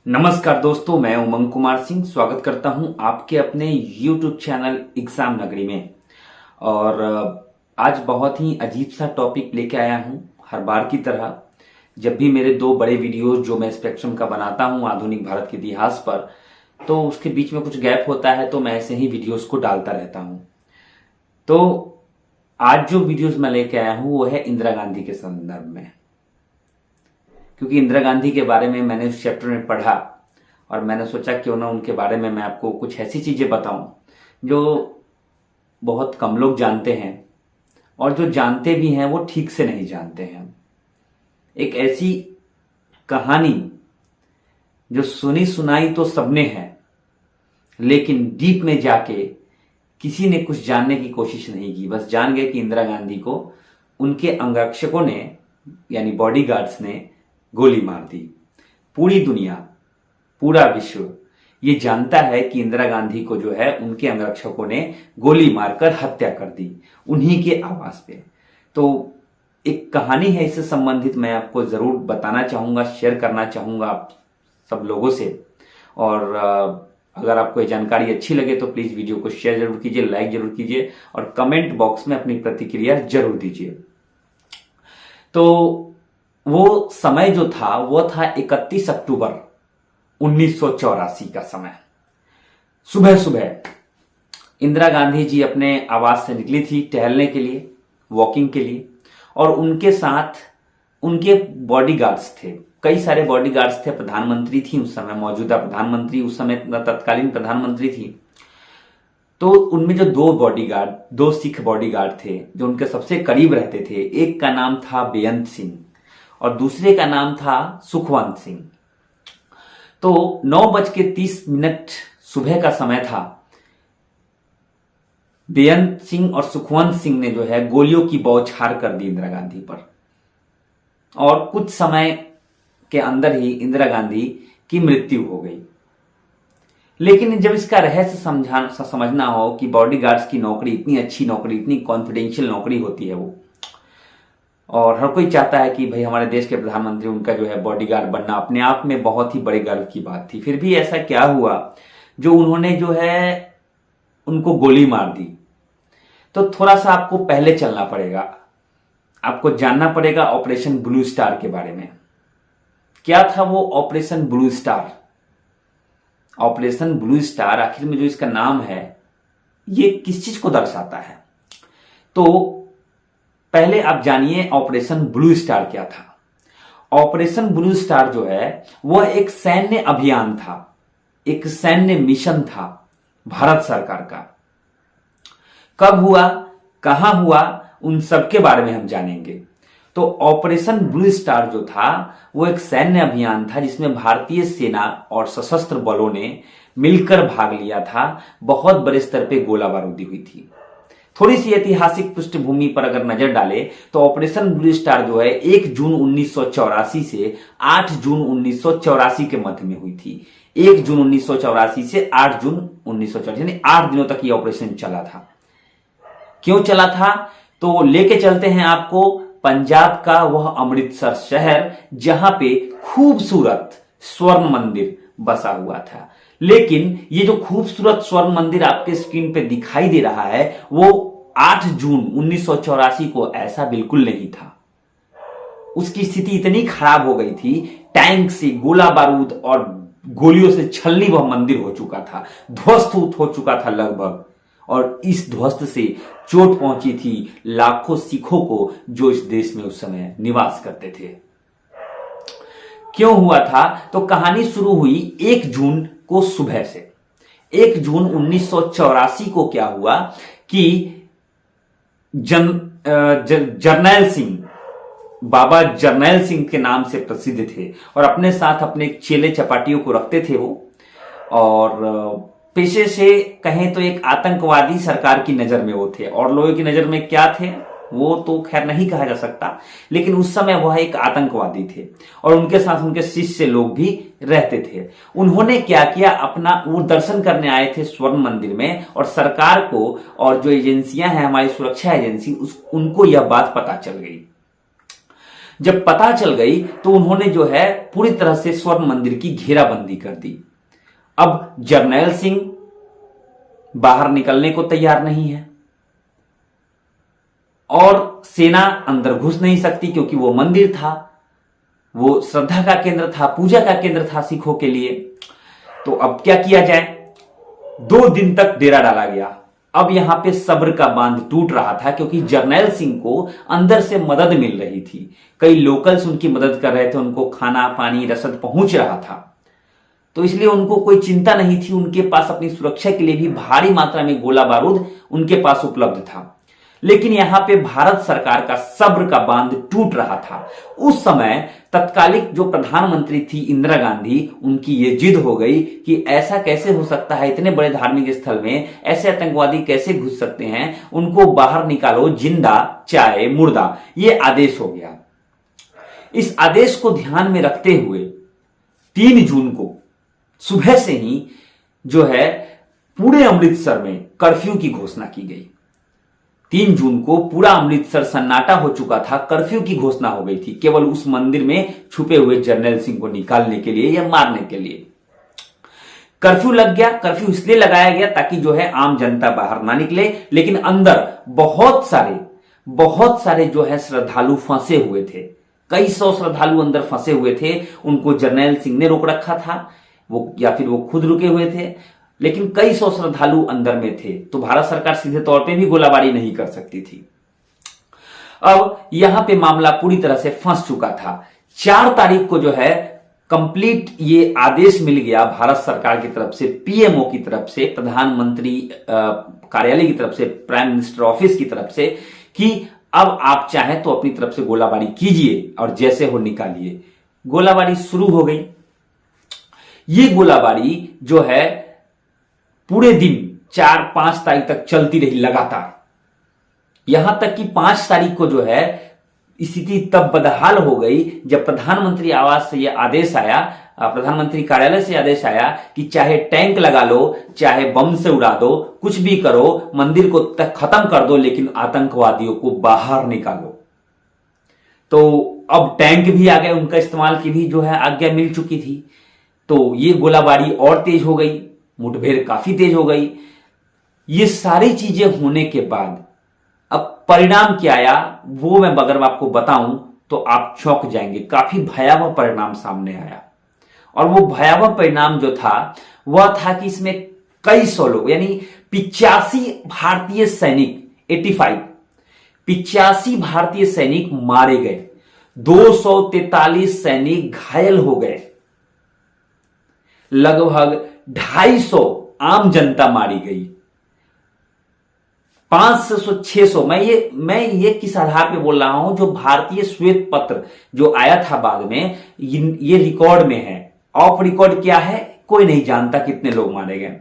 नमस्कार दोस्तों, मैं उमंग कुमार सिंह स्वागत करता हूं आपके अपने YouTube चैनल एग्जाम नगरी में। और आज बहुत ही अजीब सा टॉपिक लेके आया हूं। हर बार की तरह जब भी मेरे दो बड़े वीडियोस जो मैं स्पेक्ट्रम का बनाता हूं आधुनिक भारत के इतिहास पर, तो उसके बीच में कुछ गैप होता है, तो मैं ऐसे ही वीडियोस को डालता रहता हूं। तो आज जो वीडियोस मैं लेके आया हूं वो है इंदिरा गांधी के संदर्भ में, क्योंकि इंदिरा गांधी के बारे में मैंने उस चैप्टर में पढ़ा और मैंने सोचा क्यों ना उनके बारे में मैं आपको कुछ ऐसी चीजें बताऊं जो बहुत कम लोग जानते हैं, और जो जानते भी हैं वो ठीक से नहीं जानते हैं। एक ऐसी कहानी जो सुनी सुनाई तो सबने है, लेकिन डीप में जाके किसी ने कुछ जानने की कोशिश नहीं की। बस जान गए कि इंदिरा गांधी को उनके अंगरक्षकों ने यानी बॉडीगार्ड्स ने गोली मार दी। पूरी दुनिया, पूरा विश्व ये जानता है कि इंदिरा गांधी को जो है उनके अंगरक्षकों ने गोली मारकर हत्या कर दी, उन्हीं के आवास पे। तो एक कहानी है, इससे संबंधित मैं आपको जरूर बताना चाहूंगा, शेयर करना चाहूंगा आप सब लोगों से। और अगर आपको ये जानकारी अच्छी लगे तो प्लीज वीडियो को शेयर जरूर कीजिए, लाइक जरूर कीजिए और कमेंट बॉक्स में अपनी प्रतिक्रिया जरूर दीजिए। तो वो समय जो था वो था 31 अक्टूबर 1984 का समय। सुबह सुबह इंदिरा गांधी जी अपने आवास से निकली थी टहलने के लिए, वॉकिंग के लिए, और उनके साथ उनके बॉडीगार्ड्स थे। कई सारे बॉडीगार्ड्स थे। प्रधानमंत्री थी उस समय, मौजूदा प्रधानमंत्री, उस समय तत्कालीन प्रधानमंत्री थी। तो उनमें जो दो सिख बॉडीगार्ड थे जो उनके सबसे करीब रहते थे, एक का नाम था बेअंत सिंह और दूसरे का नाम था सुखवंत सिंह। तो 9:30 सुबह का समय था। बेअंत सिंह और सुखवंत सिंह ने जो है गोलियों की बौछार कर दी इंदिरा गांधी पर, और कुछ समय के अंदर ही इंदिरा गांधी की मृत्यु हो गई। लेकिन जब इसका रहस्य समझना हो कि बॉडीगार्ड्स की नौकरी इतनी अच्छी नौकरी, इतनी कॉन्फिडेंशियल नौकरी होती है वो, और हर कोई चाहता है कि भाई हमारे देश के प्रधानमंत्री उनका जो है बॉडीगार्ड बनना अपने आप में बहुत ही बड़े गर्व की बात थी। फिर भी ऐसा क्या हुआ जो उन्होंने जो है उनको गोली मार दी। तो थोड़ा सा आपको पहले चलना पड़ेगा, आपको जानना पड़ेगा ऑपरेशन ब्लू स्टार के बारे में। क्या था वो operation blue star? Operation blue star आखिर में जो इसका नाम है ये किस चीज को दर्शाता है? तो पहले आप जानिए ऑपरेशन ब्लू स्टार क्या था। ऑपरेशन ब्लू स्टार जो है वह एक सैन्य अभियान था, एक सैन्य मिशन था भारत सरकार का। कब हुआ, कहां हुआ, उन सब के बारे में हम जानेंगे। तो ऑपरेशन ब्लू स्टार जो था वो एक सैन्य अभियान था जिसमें भारतीय सेना और सशस्त्र बलों ने मिलकर भाग लिया था। बहुत बड़े स्तर पे गोला बारूदी हुई थी। थोड़ी सी ऐतिहासिक पृष्ठभूमि पर अगर नजर डाले तो ऑपरेशन ब्लू स्टार जो है 1 जून 1984 से 8 जून 1984 के मध्य में हुई थी। 1 जून 1984 से 8 जून 1984, यानी 8 दिनों तक ये ऑपरेशन चला था। क्यों चला था? तो लेके चलते हैं आपको पंजाब का वह अमृतसर शहर जहां पे खूबसूरत स्वर्ण मंदिर बसा हुआ था। लेकिन ये जो खूबसूरत स्वर्ण मंदिर आपके स्क्रीन पे दिखाई दे रहा है वो 8 जून 1984 को ऐसा बिल्कुल नहीं था। उसकी स्थिति इतनी खराब हो गई थी, टैंक से गोला बारूद और गोलियों से छलनी वह मंदिर हो चुका था, ध्वस्त हो चुका था लगभग। और इस ध्वस्त से चोट पहुंची थी लाखों सिखों को जो इस देश में उस समय निवास करते थे। क्यों हुआ था? तो कहानी शुरू हुई 1 जून को सुबह से। 1 जून 1984 को क्या हुआ कि जर्नैल सिंह, बाबा जर्नैल सिंह के नाम से प्रसिद्ध थे और अपने साथ अपने चेले चपाटियों को रखते थे वो, और पेशे से कहें तो एक आतंकवादी सरकार की नजर में वो थे। और लोगों की नजर में क्या थे वो तो खैर नहीं कहा जा सकता, लेकिन उस समय वह एक आतंकवादी थे और उनके साथ उनके शिष्य लोग भी रहते थे। उन्होंने क्या किया, अपना वो दर्शन करने आए थे स्वर्ण मंदिर में, और सरकार को और जो एजेंसियां हैं हमारी सुरक्षा एजेंसी उनको यह बात पता चल गई। जब पता चल गई तो उन्होंने जो है पूरी तरह से स्वर्ण मंदिर की घेराबंदी कर दी। अब जरनैल सिंह बाहर निकलने को तैयार नहीं है और सेना अंदर घुस नहीं सकती क्योंकि वो मंदिर था, वो श्रद्धा का केंद्र था, पूजा का केंद्र था सिखों के लिए। तो अब क्या किया जाए? 2 दिन तक डेरा डाला गया। अब यहां पे सब्र का बांध टूट रहा था क्योंकि जरनैल सिंह को अंदर से मदद मिल रही थी, कई लोकल्स उनकी मदद कर रहे थे, उनको खाना पानी रसद पहुंच रहा था, तो इसलिए उनको कोई चिंता नहीं थी। उनके पास अपनी सुरक्षा के लिए भी भारी मात्रा में गोला बारूद उनके पास उपलब्ध था। लेकिन यहां पे भारत सरकार का सब्र का बांध टूट रहा था। उस समय तत्कालिक जो प्रधानमंत्री थी इंदिरा गांधी, उनकी ये जिद हो गई कि ऐसा कैसे हो सकता है, इतने बड़े धार्मिक स्थल में ऐसे आतंकवादी कैसे घुस सकते हैं, उनको बाहर निकालो, जिंदा चाहे मुर्दा। ये आदेश हो गया। इस आदेश को ध्यान में रखते हुए 3 जून को सुबह से ही जो है पूरे अमृतसर में कर्फ्यू की घोषणा की गई। 3 जून को पूरा अमृतसर सन्नाटा हो चुका था, कर्फ्यू की घोषणा हो गई थी, केवल उस मंदिर में छुपे हुए जरनैल सिंह को निकालने के लिए या मारने के लिए कर्फ्यू लग गया। कर्फ्यू इसलिए लगाया गया ताकि जो है आम जनता बाहर ना निकले, लेकिन अंदर बहुत सारे जो है श्रद्धालु फंसे हुए थे। कई सौ श्रद्धालु अंदर फंसे हुए थे, उनको जरनैल सिंह ने रोक रखा था, वो या फिर वो खुद रुके हुए थे, लेकिन कई सौ श्रद्धालु अंदर में थे, तो भारत सरकार सीधे तौर पे भी गोलाबारी नहीं कर सकती थी। अब यहां पे मामला पूरी तरह से फंस चुका था। 4 तारीख को जो है कंप्लीट ये आदेश मिल गया भारत सरकार की तरफ से, पीएमओ की तरफ से, प्रधानमंत्री कार्यालय की तरफ से, प्राइम मिनिस्टर ऑफिस की तरफ से, कि अब आप चाहें तो अपनी तरफ से गोलाबारी कीजिए और जैसे हो निकालिए। गोलाबारी शुरू हो गई। ये गोलाबारी जो है पूरे दिन 4-5 तारीख तक चलती रही लगातार, यहां तक कि 5 तारीख को जो है स्थिति तब बदहाल हो गई जब प्रधानमंत्री आवास से यह आदेश आया, प्रधानमंत्री कार्यालय से आदेश आया कि चाहे टैंक लगा लो, चाहे बम से उड़ा दो, कुछ भी करो, मंदिर को तक खत्म कर दो, लेकिन आतंकवादियों को बाहर निकालो। तो अब टैंक भी आ गए, उनका इस्तेमाल की भी जो है आज्ञा मिल चुकी थी। तो ये गोलाबारी और तेज हो गई, मुठभेड़ काफी तेज हो गई। ये सारी चीजें होने के बाद अब परिणाम क्या आया वो मैं अगर आपको बताऊं तो आप चौंक जाएंगे। काफी भयावह परिणाम सामने आया, और वो भयावह परिणाम जो था वह था कि इसमें कई सौ लोग, यानी 85 भारतीय सैनिक, 85 भारतीय सैनिक मारे गए, 243 सैनिक घायल हो गए, लगभग 250 आम जनता मारी गई, 500-600। मैं ये किस आधार पे बोल रहा हूं, जो भारतीय श्वेत पत्र जो आया था बाद में, ये रिकॉर्ड में है। ऑफ रिकॉर्ड क्या है कोई नहीं जानता कितने लोग मारे गए।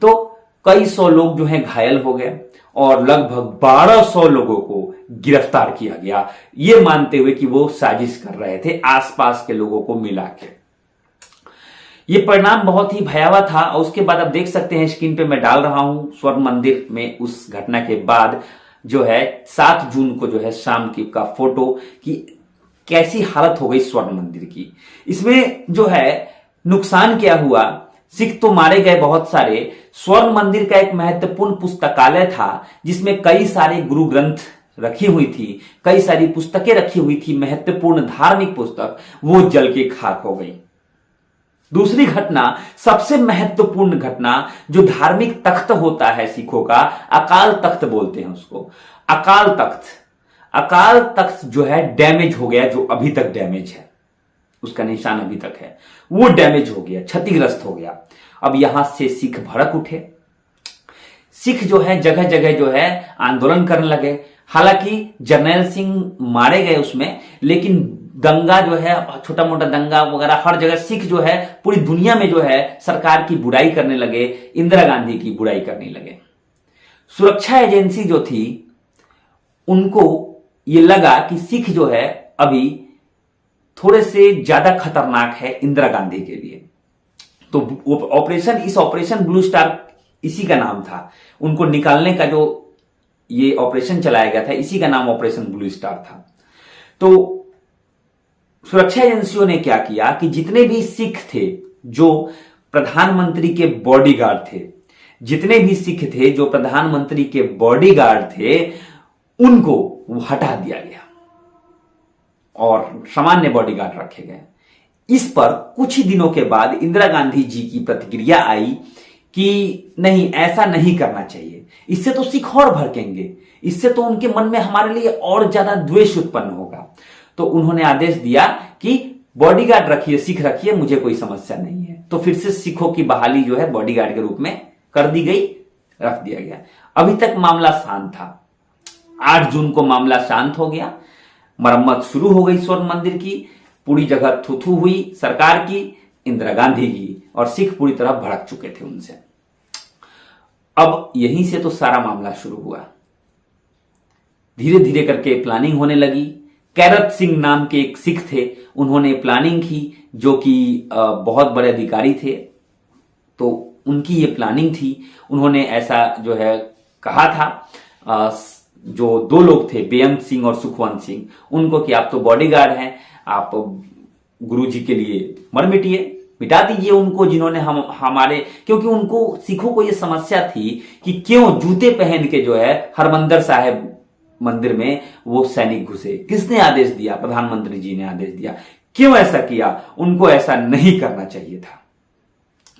तो कई सौ लोग जो हैं घायल हो गए और लगभग 1200 लोगों को गिरफ्तार किया गया, ये मानते हुए कि वो साजिश कर रहे थे आसपास के लोगों को मिला के। ये परिणाम बहुत ही भयावह था। और उसके बाद आप देख सकते हैं स्क्रीन पे मैं डाल रहा हूं स्वर्ण मंदिर में उस घटना के बाद जो है 7 जून को जो है शाम की का फोटो कि कैसी हालत हो गई स्वर्ण मंदिर की। इसमें जो है नुकसान क्या हुआ, सिख तो मारे गए बहुत सारे। स्वर्ण मंदिर का एक महत्वपूर्ण पुस्तकालय था जिसमें कई सारे गुरु ग्रंथ रखी हुई थी, कई सारी पुस्तकें रखी हुई थी, महत्वपूर्ण धार्मिक पुस्तक, वो जल के खाक हो गई। दूसरी घटना, सबसे महत्वपूर्ण घटना, जो धार्मिक तख्त होता है सिखों का, अकाल तख्त बोलते हैं उसको, अकाल तख्त जो है डैमेज हो गया, जो अभी तक डैमेज है, उसका निशान अभी तक है, वो डैमेज हो गया, क्षतिग्रस्त हो गया। अब यहां से सिख भड़क उठे, सिख जो है जगह जगह जो है आंदोलन करने लगे। हालांकि जरनैल सिंह मारे गए उसमें, लेकिन दंगा जो है, छोटा मोटा दंगा वगैरह हर जगह सिख जो है पूरी दुनिया में जो है सरकार की बुराई करने लगे, इंदिरा गांधी की बुराई करने लगे। सुरक्षा एजेंसी जो थी उनको ये लगा कि सिख जो है अभी थोड़े से ज्यादा खतरनाक है इंदिरा गांधी के लिए। तो इस ऑपरेशन ब्लू स्टार इसी का नाम था, उनको निकालने का जो ये ऑपरेशन चलाया गया था इसी का नाम ऑपरेशन ब्लू स्टार था। तो सुरक्षा एजेंसियों ने क्या किया कि जितने भी सिख थे जो प्रधानमंत्री के बॉडीगार्ड थे, जितने भी सिख थे जो प्रधानमंत्री के बॉडीगार्ड थे, उनको हटा दिया गया और सामान्य बॉडीगार्ड रखे गए। इस पर कुछ ही दिनों के बाद इंदिरा गांधी जी की प्रतिक्रिया आई कि नहीं, ऐसा नहीं करना चाहिए, इससे तो सिख और भड़केंगे, इससे तो उनके मन में हमारे लिए और ज्यादा द्वेष उत्पन्न होगा। तो उन्होंने आदेश दिया कि बॉडीगार्ड रखिए, सिख रखिए, मुझे कोई समस्या नहीं है। तो फिर से सिखों की बहाली जो है बॉडीगार्ड के रूप में कर दी गई, रख दिया गया। अभी तक मामला शांत था। 8 जून को मामला शांत हो गया, मरम्मत शुरू हो गई स्वर्ण मंदिर की, पूरी जगह थू हुई सरकार की, इंदिरा गांधी की, और सिख पूरी तरह भड़क चुके थे उनसे। अब यहीं से तो सारा मामला शुरू हुआ। धीरे धीरे करके प्लानिंग होने लगी। कैरत सिंह नाम के एक सिख थे, उन्होंने प्लानिंग की, जो कि बहुत बड़े अधिकारी थे, तो उनकी ये प्लानिंग थी। उन्होंने ऐसा जो है कहा था, जो 2 लोग थे, बेअंत सिंह और सुखवंत सिंह, उनको कि आप तो बॉडीगार्ड हैं, आप गुरुजी के लिए मर मिटिए, मिटा दीजिए उनको जिन्होंने हमारे, क्योंकि उनको सिखों को यह समस्या थी कि क्यों जूते पहन के जो है हरमंदिर साहिब मंदिर में वो सैनिक घुसे, किसने आदेश दिया? प्रधानमंत्री जी ने आदेश दिया। क्यों ऐसा किया? उनको ऐसा नहीं करना चाहिए था।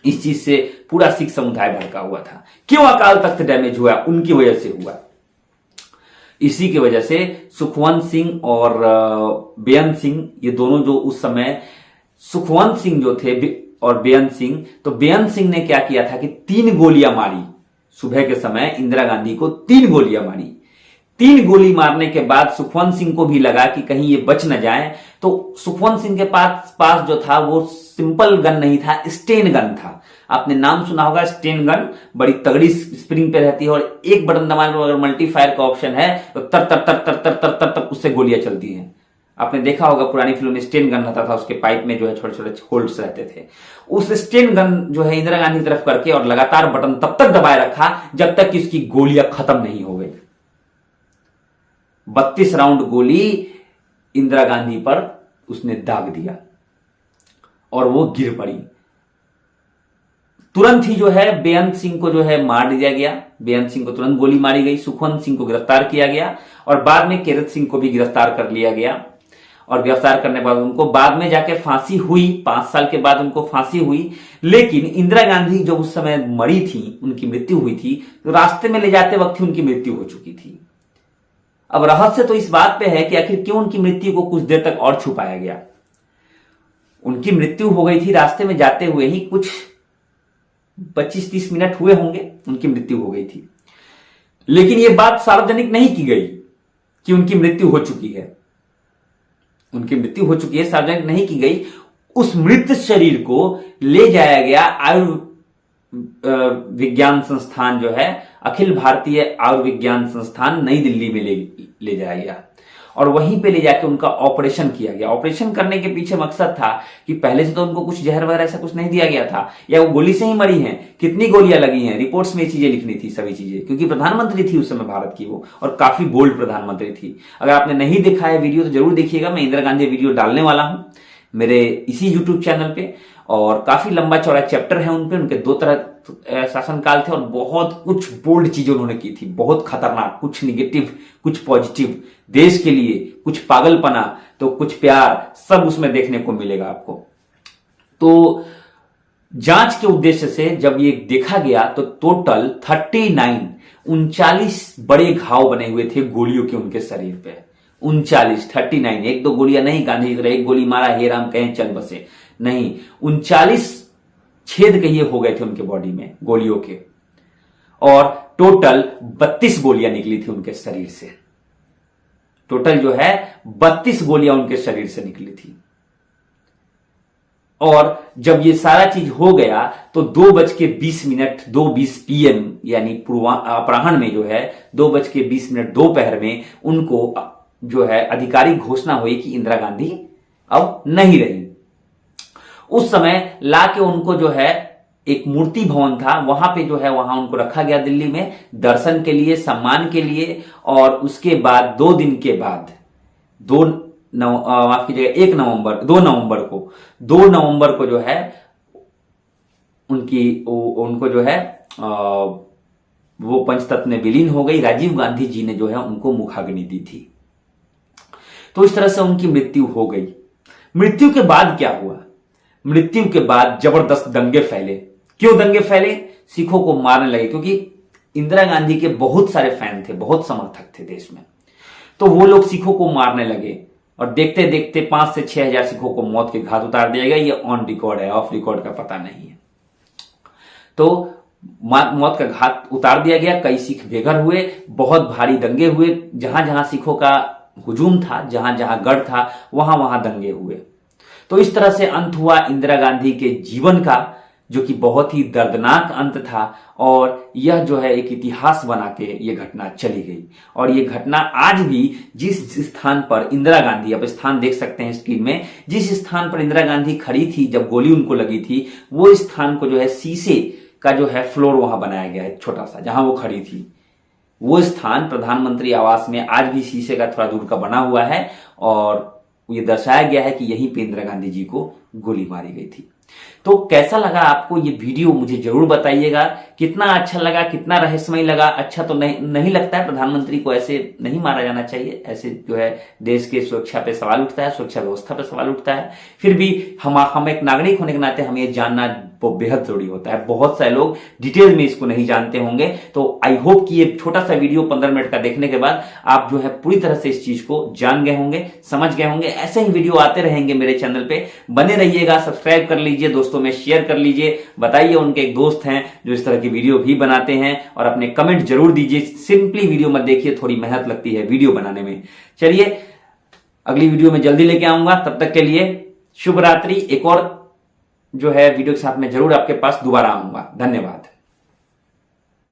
इस चीज से पूरा सिख समुदाय भड़का हुआ था। क्यों अकाल तख्त डैमेज हुआ? उनकी वजह से हुआ। इसी की वजह से सुखवंत सिंह और बेअंत सिंह, ये दोनों जो उस समय, सुखवंत सिंह जो थे और बेअंत सिंह, तो बेअंत सिंह ने क्या किया था कि 3 गोलियां मारी। सुबह के समय इंदिरा गांधी को 3 गोलियां मारी। 3 गोली मारने के बाद सुखवंत सिंह को भी लगा कि कहीं ये बच न जाए, तो सुखवंत सिंह के पास जो था वो सिंपल गन नहीं था, स्टेन गन था। आपने नाम सुना होगा, स्टेन गन बड़ी तगड़ी स्प्रिंग पे रहती है और एक बटन दबाने पर अगर मल्टी फायर का ऑप्शन है तो तर तर तर तर तर तर तर तर उससे गोलियां चलती हैं। आपने देखा होगा पुरानी फिल्म में स्टेन गन रहता था, उसके पाइप में जो है छोटे छोटे होल्ड्स रहते थे। उस स्टेन गन जो है इंदिरा गांधी की तरफ करके और लगातार बटन तब तक दबाए रखा जब तक कि उसकी गोलियां खत्म नहीं हो गई। 32 राउंड गोली इंदिरा गांधी पर उसने दाग दिया और वो गिर पड़ी। तुरंत ही जो है बेअंत सिंह को जो है मार दिया गया। बेअंत सिंह को तुरंत गोली मारी गई। सुखवंत सिंह को गिरफ्तार किया गया और बाद में कैरत सिंह को भी गिरफ्तार कर लिया गया। और गिरफ्तार करने के बाद उनको बाद में जाके फांसी हुई। 5 साल के बाद उनको फांसी हुई। लेकिन इंदिरा गांधी जो उस समय मरी थी, उनकी मृत्यु हुई थी, तो रास्ते में ले जाते वक्त ही उनकी मृत्यु हो चुकी थी। अब रहस्य तो इस बात पे है कि आखिर क्यों उनकी मृत्यु को कुछ देर तक और छुपाया गया। उनकी मृत्यु हो गई थी, रास्ते में जाते हुए ही कुछ 25-30 मिनट हुए होंगे, उनकी मृत्यु हो गई थी। लेकिन यह बात सार्वजनिक नहीं की गई कि उनकी मृत्यु हो चुकी है। उनकी मृत्यु हो चुकी है, सार्वजनिक नहीं की गई। उस मृत शरीर को ले जाया गया आयुर्विज्ञान संस्थान जो है, अखिल भारतीय आयुर्विज्ञान संस्थान नई दिल्ली में ले जाया गया और वहीं पे ले जाके उनका ऑपरेशन किया गया। ऑपरेशन करने के पीछे मकसद था कि पहले से तो उनको कुछ जहर वगैरह ऐसा कुछ नहीं दिया गया था, या वो गोली से ही मरी हैं, कितनी गोलियां लगी हैं, रिपोर्ट्स में ये चीजें लिखनी थी, सभी चीजें, क्योंकि प्रधानमंत्री थी उस समय भारत की वो, और काफी बोल्ड प्रधानमंत्री थी। अगर आपने नहीं देखा है वीडियो तो जरूर देखिएगा। मैं इंदिरा गांधी वीडियो डालने वाला हूं मेरे इसी यूट्यूब चैनल पे, और काफी लंबा चौड़ा चैप्टर है उनपे। उनके 2 तरह शासनकाल थे और बहुत कुछ बोल्ड चीजें उन्होंने की थी, बहुत खतरनाक, कुछ निगेटिव कुछ पॉजिटिव, देश के लिए कुछ पागलपना तो कुछ प्यार, सब उसमें देखने को मिलेगा आपको। तो जांच के उद्देश्य से जब ये देखा गया तो टोटल 39 बड़े घाव बने हुए थे गोलियों के उनके शरीर पे। 39 एक दो गोलियां नहीं, गांधी जी एक गोली मारा हे राम कहें चल बसे, नहीं, 39 छेद कहिए हो गए थे उनके बॉडी में गोलियों के, और टोटल 32 गोलियां निकली थी उनके शरीर से। टोटल जो है 32 गोलियां उनके शरीर से निकली थी। और जब ये सारा चीज हो गया तो 2:20 2:20 PM यानी अपराह्न में जो है 2:20 दोपहर में उनको जो है आधिकारिक घोषणा हुई कि इंदिरा गांधी अब नहीं रही। उस समय लाके उनको जो है एक मूर्ति भवन था, वहां पे जो है वहां उनको रखा गया दिल्ली में दर्शन के लिए, सम्मान के लिए। और उसके बाद 2 दिन के बाद, 2 माफ कीजिएगा 2 नवंबर को जो है उनको जो है वो पंचतत्व में विलीन हो गई। राजीव गांधी जी ने जो है उनको मुखाग्नि दी थी। तो इस तरह से उनकी मृत्यु हो गई। मृत्यु के बाद क्या हुआ? मृत्यु के बाद जबरदस्त दंगे फैले। क्यों दंगे फैले? सिखों को मारने लगे, क्योंकि इंदिरा गांधी के बहुत सारे फैन थे, बहुत समर्थक थे देश में। तो वो लोग सिखों को मारने लगे और देखते देखते 5 से 6 हजार सिखों को मौत के घाट उतार दिया गया। ये ऑन रिकॉर्ड है, ऑफ रिकॉर्ड का पता नहीं है। तो मौत का घाट उतार दिया गया। कई सिख बेघर हुए, बहुत भारी दंगे हुए। जहां जहां सिखों का हुजूम था, जहां जहां गढ़ था, वहां वहां दंगे हुए। तो इस तरह से अंत हुआ इंदिरा गांधी के जीवन का, जो कि बहुत ही दर्दनाक अंत था। और यह जो है एक इतिहास बना के ये घटना चली गई। और ये घटना आज भी जिस स्थान पर इंदिरा गांधी, अब स्थान देख सकते हैं स्क्रीन में, जिस स्थान पर इंदिरा गांधी खड़ी थी जब गोली उनको लगी थी, वो स्थान को जो है शीशे का जो है फ्लोर वहां बनाया गया है, छोटा सा, जहां वो खड़ी थी। वो स्थान प्रधानमंत्री आवास में आज भी शीशे का थोड़ा दूर का बना हुआ है। और ये दर्शाया गया है कि यहीं पे इंदिरा गांधी जी को गोली मारी गई थी। तो कैसा लगा आपको ये वीडियो, मुझे जरूर बताइएगा। कितना अच्छा लगा, कितना रहस्यमय लगा? अच्छा तो नहीं लगता है, प्रधानमंत्री को ऐसे नहीं मारा जाना चाहिए। ऐसे जो है देश के सुरक्षा पे सवाल उठता है, सुरक्षा व्यवस्था पे सवाल उठता है। फिर भी हम एक नागरिक होने के नाते हमें ये जानना बेहद जरूरी होता है। बहुत सारे लोग डिटेल में इसको नहीं जानते होंगे। तो आई होप कि ये छोटा सा वीडियो 15 मिनट का देखने के बाद आप जो है पूरी तरह से इस चीज को जान गए होंगे, समझ गए होंगे। ऐसे ही वीडियो आते रहेंगे मेरे चैनल पे, बने रहिएगा। सब्सक्राइब कर लीजिए, दोस्तों में शेयर कर लीजिए, बताइए उनके एक दोस्त हैं जो इस तरह की वीडियो भी बनाते हैं, और अपने कमेंट जरूर दीजिए। सिंपली वीडियो मत देखिए, थोड़ी मेहनत लगती है वीडियो बनाने में। चलिए अगली वीडियो में जल्दी लेके आऊंगा, तब तक के लिए शुभ रात्रि। एक और जो है वीडियो के साथ में जरूर आपके पास दोबारा आऊंगा। धन्यवाद।